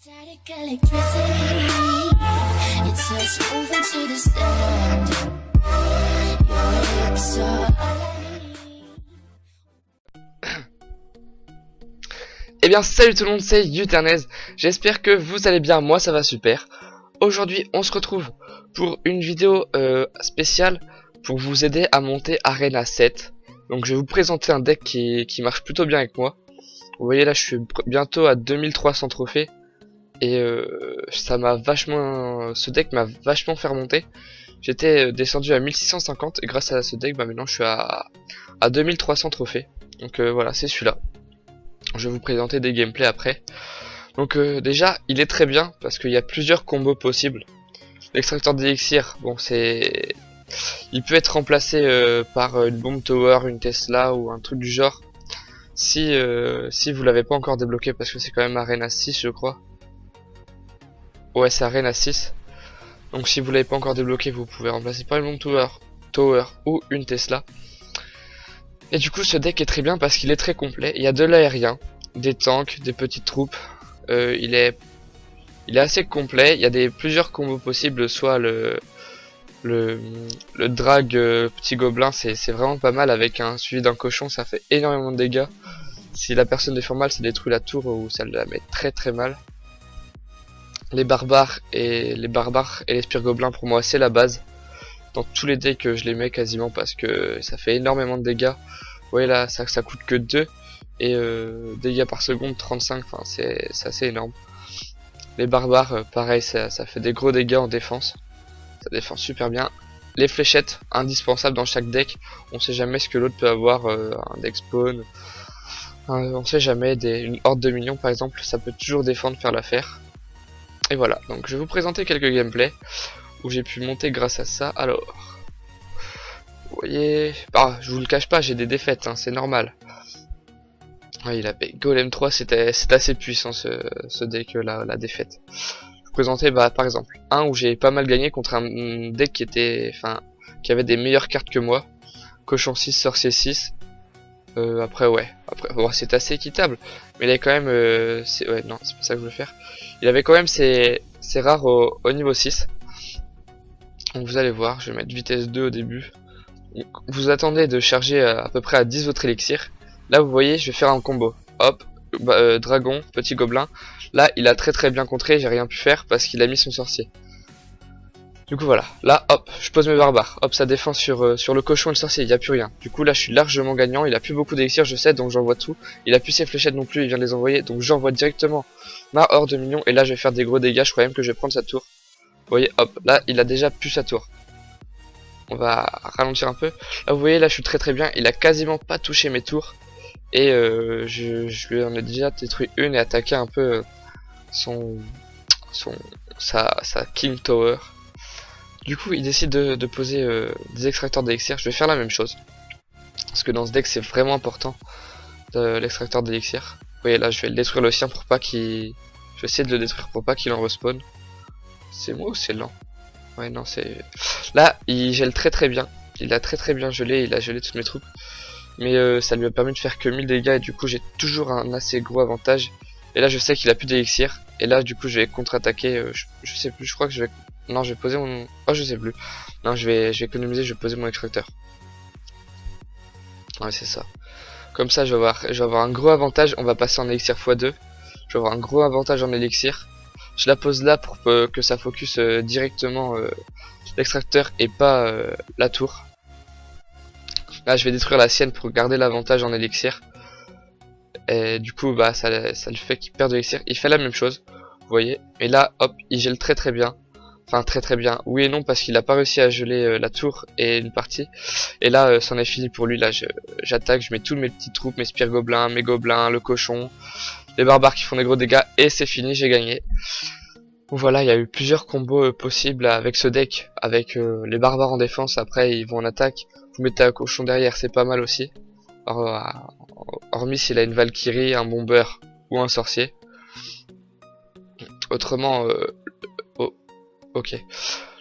Static electricity, it turns over to the stand. Your lips are Eh bien salut tout le monde, c'est Uternez, j'espère que vous allez bien, moi ça va super. Aujourd'hui on se retrouve pour une vidéo spéciale pour vous aider à monter Arena 7. Donc je vais vous présenter un deck qui marche plutôt bien avec moi. Vous voyez là je suis bientôt à 2300 trophées. Et ça m'a vachement, ce deck m'a vachement fait remonter. J'étais descendu à 1650 et grâce à ce deck maintenant je suis à 2300 trophées. Donc voilà, c'est celui-là. Je vais vous présenter des gameplays après. Donc déjà il est très bien parce qu'il y a plusieurs combos possibles. L'extracteur d'élixir, bon il peut être remplacé par une bombe tower, une Tesla ou un truc du genre. Si vous l'avez pas encore débloqué, parce que c'est quand même Arena 6 je crois. Ouais, c'est Arena 6. Donc si vous l'avez pas encore débloqué, vous pouvez remplacer par une bombe tower ou une Tesla. Et du coup ce deck est très bien parce qu'il est très complet. Il y a de l'aérien, des tanks, des petites troupes. Il est assez complet. Il y a plusieurs combos possibles. Soit le drag petit gobelin, c'est vraiment pas mal avec un suivi d'un cochon. Ça fait énormément de dégâts. Si la personne défend mal, ça détruit la tour ou ça la met très très mal. Les barbares et les spires gobelins, pour moi c'est la base. Dans tous les decks je les mets quasiment parce que ça fait énormément de dégâts. Vous voyez là ça coûte que 2 et dégâts par seconde 35, enfin c'est assez énorme. Les barbares pareil, ça fait des gros dégâts en défense, ça défend super bien. Les fléchettes, indispensables dans chaque deck, on sait jamais ce que l'autre peut avoir, un deck spawn, on sait jamais, une horde de minions par exemple, ça peut toujours défendre, faire l'affaire. Et voilà, donc je vais vous présenter quelques gameplays où j'ai pu monter grâce à ça. Alors, vous voyez, je vous le cache pas, j'ai des défaites, hein, c'est normal. Ouais, il avait Golem 3, c'est assez puissant ce deck là, la défaite. Je vais vous présenter par exemple un où j'ai pas mal gagné contre un deck qui avait des meilleures cartes que moi. Cochon 6, sorcier 6. Après bon, c'est assez équitable, mais il est quand même ouais non, c'est pas ça que je veux faire. Il avait quand même ses rares au niveau 6. Donc vous allez voir, je vais mettre vitesse 2 au début. Vous attendez de charger à peu près à 10 votre élixir. Là vous voyez, je vais faire un combo. Hop, dragon, petit gobelin. Là il a très bien contré, j'ai rien pu faire parce qu'il a mis son sorcier. Du coup voilà, là hop, je pose mes barbares. Hop, ça défend sur le cochon et le sorcier, il n'y a plus rien. Du coup là je suis largement gagnant, il a plus beaucoup d'élixir, je sais, donc j'envoie tout. Il a plus ses fléchettes non plus, il vient de les envoyer, donc j'envoie directement ma horde de minions. Et là je vais faire des gros dégâts, je crois même que je vais prendre sa tour. Vous voyez, hop, là il a déjà plus sa tour. On va ralentir un peu. Là vous voyez, là je suis très bien, il a quasiment pas touché mes tours. Et je lui en ai déjà détruit une et attaqué un peu sa King Tower. Du coup il décide de poser des extracteurs d'élixir. Je vais faire la même chose, parce que dans ce deck c'est vraiment important l'extracteur d'élixir. Vous voyez là je vais le détruire le sien pour pas qu'il... Je vais essayer de le détruire pour pas qu'il en respawn. C'est moi ou c'est lent? Ouais non c'est... Là il gèle très bien. Il a très bien gelé, il a gelé toutes mes troupes. Mais ça lui a permis de faire que 1000 dégâts et du coup j'ai toujours un assez gros avantage. Et là je sais qu'il a plus d'élixir. Et là du coup je vais contre-attaquer, je sais plus, je crois que je vais... Non, je vais poser mon... Oh, je sais plus. Non, je vais économiser, je vais poser mon extracteur. Ouais, c'est ça. Comme ça, je vais avoir un gros avantage. On va passer en élixir x2. Je vais avoir un gros avantage en élixir. Je la pose là pour que ça focus directement l'extracteur et pas la tour. Là, je vais détruire la sienne pour garder l'avantage en élixir. Et du coup, bah, ça le fait qu'il perd de l'élixir. Il fait la même chose, vous voyez. Et là, hop, il gèle très bien. Enfin très bien, oui et non, parce qu'il a pas réussi à geler la tour et une partie. Et là c'en est fini pour lui. Là j'attaque, je mets tous mes petites troupes, mes spires gobelins, mes gobelins, le cochon, les barbares qui font des gros dégâts. Et c'est fini, j'ai gagné. Donc voilà, il y a eu plusieurs combos possibles avec ce deck. Avec les barbares en défense, après ils vont en attaque. Vous mettez un cochon derrière, c'est pas mal aussi. Hormis s'il a une Valkyrie, un bomber ou un sorcier. Autrement ok.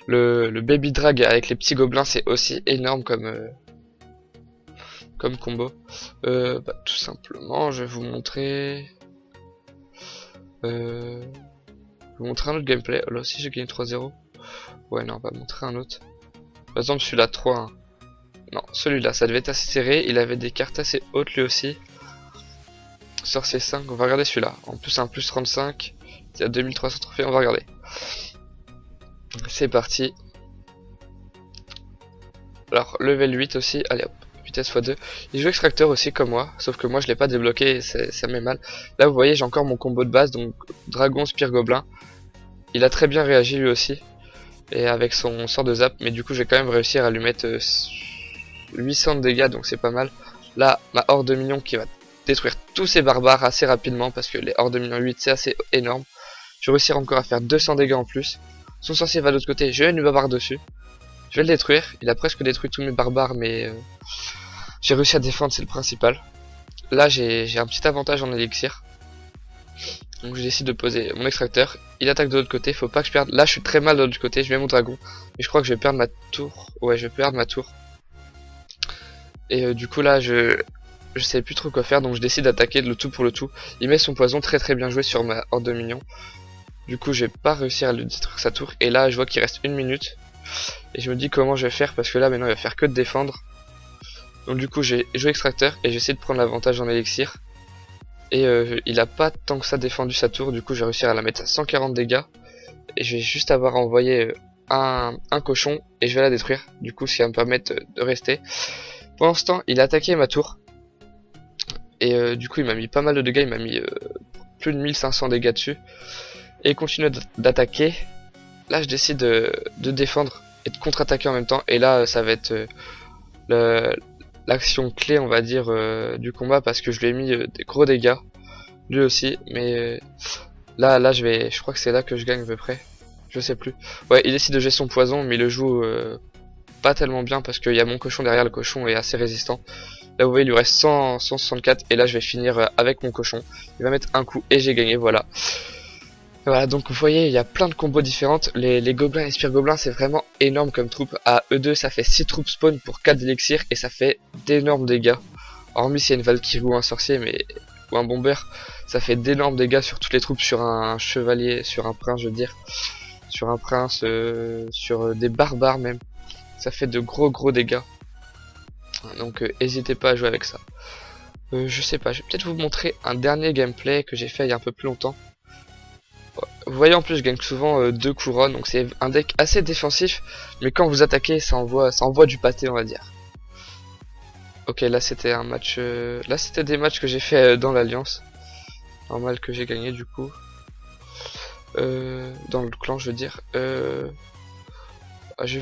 Le baby drag avec les petits gobelins c'est aussi énorme comme combo. Tout simplement je vais vous montrer. Je vais vous montrer un autre gameplay. Là aussi j'ai gagné 3-0. Ouais non, on va montrer un autre. Par exemple celui-là 3-1. Non, celui-là, ça devait être assez serré. Il avait des cartes assez hautes lui aussi. Sorcier 5, on va regarder celui-là. En plus un plus 35. Il y a 2300 trophées, on va regarder. C'est parti. Alors, level 8 aussi. Allez hop, vitesse x2. Il joue extracteur aussi comme moi. Sauf que moi je l'ai pas débloqué et ça me met mal. Là vous voyez, j'ai encore mon combo de base. Donc dragon, spire, gobelin. Il a très bien réagi lui aussi. Et avec son sort de zap. Mais du coup je vais quand même réussir à lui mettre 800 de dégâts. Donc c'est pas mal. Là, ma horde de minions qui va détruire tous ces barbares assez rapidement. Parce que les hordes de minions 8 c'est assez énorme. Je vais réussir encore à faire 200 dégâts en plus. Son sorcier va de l'autre côté. Je vais une barbare dessus. Je vais le détruire. Il a presque détruit tous mes barbares. Mais j'ai réussi à défendre, c'est le principal. Là j'ai un petit avantage en élixir. Donc je décide de poser mon extracteur. Il attaque de l'autre côté, faut pas que je perde. Là je suis très mal de l'autre côté, je mets mon dragon. Mais je crois que je vais perdre ma tour. Ouais, je vais perdre ma tour. Et du coup là je sais plus trop quoi faire, donc je décide d'attaquer le tout pour le tout. Il met son poison, très bien joué sur ma horde de minions. Du coup je vais pas réussir à lui détruire sa tour. Et là je vois qu'il reste 1 minute. Et je me dis comment je vais faire, parce que là maintenant il va faire que de défendre. Donc du coup j'ai joué extracteur et j'essaie de prendre l'avantage en élixir. Et il a pas tant que ça défendu sa tour, du coup je vais réussir à la mettre à 140 dégâts. Et je vais juste avoir envoyé un cochon et je vais la détruire. Du coup ce qui va me permettre de rester. Pendant ce temps il a attaqué ma tour. Et du coup il m'a mis pas mal de dégâts, il m'a mis plus de 1500 dégâts dessus. Et il continue d'attaquer. Là je décide de défendre et de contre-attaquer en même temps. Et là ça va être l'action clé on va dire du combat, parce que je lui ai mis des gros dégâts lui aussi. Mais là je crois que c'est là que je gagne à peu près, je sais plus. Ouais, il décide de jouer son poison mais il le joue pas tellement bien parce qu'il y a mon cochon derrière. Le cochon est assez résistant. Là vous voyez il lui reste 164 et là je vais finir avec mon cochon. Il va mettre un coup et j'ai gagné, voilà. Voilà, donc vous voyez, il y a plein de combos différentes. Les gobelins et spire gobelins, c'est vraiment énorme comme troupe. À E2, ça fait 6 troupes spawn pour 4 élixirs et ça fait d'énormes dégâts. Hormis s'il y a une Valkyrie ou un sorcier, ou un bomber, ça fait d'énormes dégâts sur toutes les troupes, sur un chevalier, sur un prince, je veux dire. Sur un prince, sur des barbares même. Ça fait de gros dégâts. Donc n'hésitez pas à jouer avec ça. Je sais pas, je vais peut-être vous montrer un dernier gameplay que j'ai fait il y a un peu plus longtemps. Vous voyez, en plus je gagne souvent 2 couronnes, donc c'est un deck assez défensif, mais quand vous attaquez ça envoie du pâté on va dire. Ok, là c'était un match, là c'était des matchs que j'ai fait dans l'alliance. Normal que j'ai gagné du coup. Dans le clan je veux dire. Je vais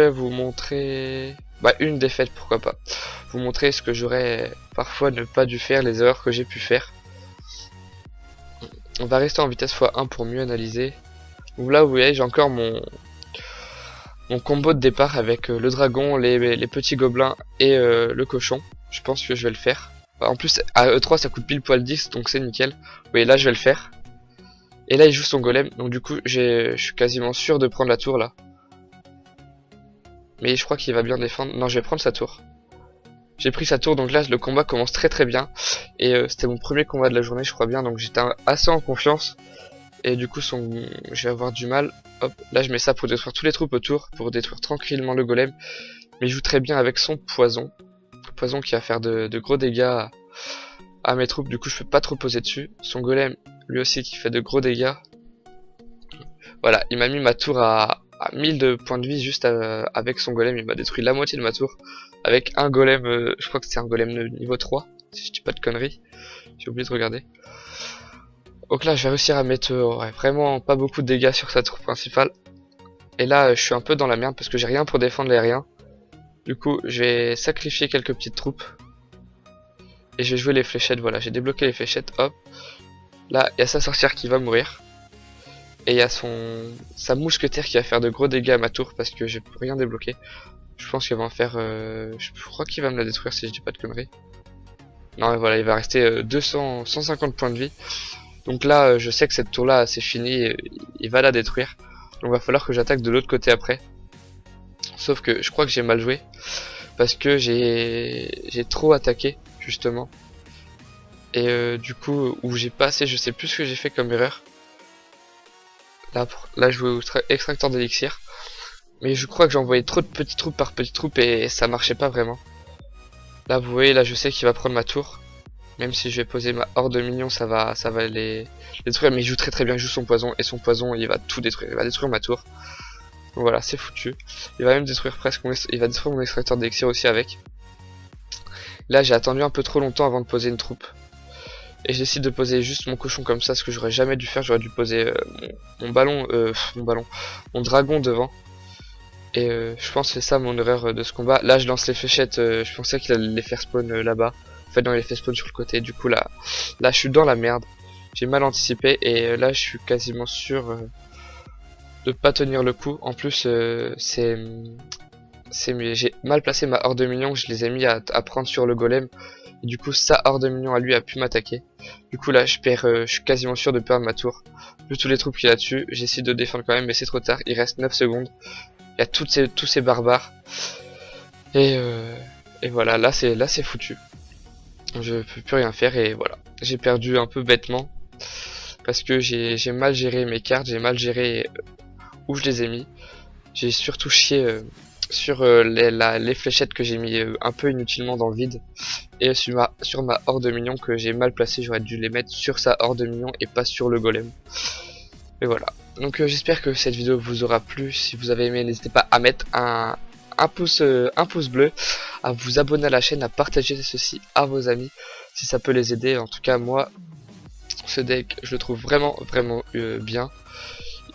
vous montrer une défaite, pourquoi pas. Vous montrer ce que j'aurais parfois ne pas dû faire, les erreurs que j'ai pu faire. On va rester en vitesse x1 pour mieux analyser. Donc là vous voyez j'ai encore mon combo de départ avec le dragon, les petits gobelins et le cochon. Je pense que je vais le faire. En plus à E3 ça coûte pile poil 10 donc c'est nickel. Vous voyez là je vais le faire. Et là il joue son golem, donc du coup je suis quasiment sûr de prendre la tour là. Mais je crois qu'il va bien défendre. Non, je vais prendre sa tour. J'ai pris sa tour, donc là le combat commence très bien. Et c'était mon premier combat de la journée je crois bien, donc j'étais assez en confiance. Et du coup je vais avoir du mal. Hop, là je mets ça pour détruire tous les troupes autour, pour détruire tranquillement le golem. Mais il joue très bien avec son poison. Poison qui va faire de gros dégâts à mes troupes, du coup je peux pas trop poser dessus. Son golem lui aussi qui fait de gros dégâts. Voilà, il m'a mis ma tour à 1000 de points de vie juste avec son golem. Il m'a détruit la moitié de ma tour avec un golem, je crois que c'est un golem de niveau 3 si je dis pas de conneries, j'ai oublié de regarder. Donc là je vais réussir à mettre vraiment pas beaucoup de dégâts sur sa tour principale. Et là je suis un peu dans la merde parce que j'ai rien pour défendre l'aérien. Du coup je vais sacrifier quelques petites troupes et je vais jouer les fléchettes. Voilà, j'ai débloqué les fléchettes. Hop, là il y a sa sorcière qui va mourir. Et il y a sa mousquetaire qui va faire de gros dégâts à ma tour parce que je peux rien débloquer. Je pense qu'il va en faire... je crois qu'il va me la détruire si je dis pas de conneries. Non mais voilà, il va rester 150 points de vie. Donc là je sais que cette tour là c'est fini, il va la détruire. Donc il va falloir que j'attaque de l'autre côté après. Sauf que je crois que j'ai mal joué. Parce que j'ai trop attaqué justement. Et du coup, où j'ai pas assez, je sais plus ce que j'ai fait comme erreur. Là je jouais au extracteur d'élixir. Mais je crois que j'ai envoyé trop de petites troupes par petites troupes et ça marchait pas vraiment. Là vous voyez, là je sais qu'il va prendre ma tour. Même si je vais poser ma horde de minions, ça va les détruire. Mais il joue très bien, il joue son poison. Et son poison, il va tout détruire. Il va détruire ma tour. Donc voilà, c'est foutu. Il va même détruire presque il va détruire mon extracteur d'élixir aussi avec. Là j'ai attendu un peu trop longtemps avant de poser une troupe. Et je décide de poser juste mon cochon comme ça, ce que j'aurais jamais dû faire. J'aurais dû poser mon dragon devant. Et je pense que c'est ça mon erreur de ce combat. Là je lance les fléchettes, je pensais qu'il allait les faire spawn là-bas. En fait non, il les fait spawn sur le côté. Du coup là je suis dans la merde. J'ai mal anticipé et là je suis quasiment sûr de pas tenir le coup. En plus j'ai mal placé ma horde de minions, je les ai mis à prendre sur le golem. Et du coup sa horde de minions à lui a pu m'attaquer. Du coup là je suis quasiment sûr de perdre ma tour. Vu tous les troupes qu'il a dessus, j'essaie de défendre quand même mais c'est trop tard, il reste 9 secondes. Il y a tous ces barbares. Et voilà, là c'est foutu. Je peux plus rien faire et voilà. J'ai perdu un peu bêtement. Parce que j'ai mal géré mes cartes, j'ai mal géré où je les ai mis. J'ai surtout chié sur les fléchettes que j'ai mis un peu inutilement dans le vide. Et sur ma horde de minions que j'ai mal placé, j'aurais dû les mettre sur sa horde de minions et pas sur le golem. Et voilà. Donc j'espère que cette vidéo vous aura plu. Si vous avez aimé, n'hésitez pas à mettre un pouce bleu, à vous abonner à la chaîne, à partager ceci à vos amis si ça peut les aider. En tout cas moi, ce deck je le trouve vraiment bien.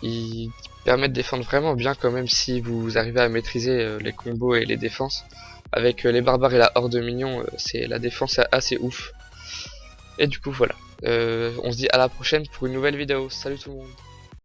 Il permet de défendre vraiment bien quand même si vous arrivez à maîtriser les combos et les défenses. Avec les barbares et la horde de minions, c'est la défense assez ouf. Et du coup voilà. On se dit à la prochaine pour une nouvelle vidéo. Salut tout le monde.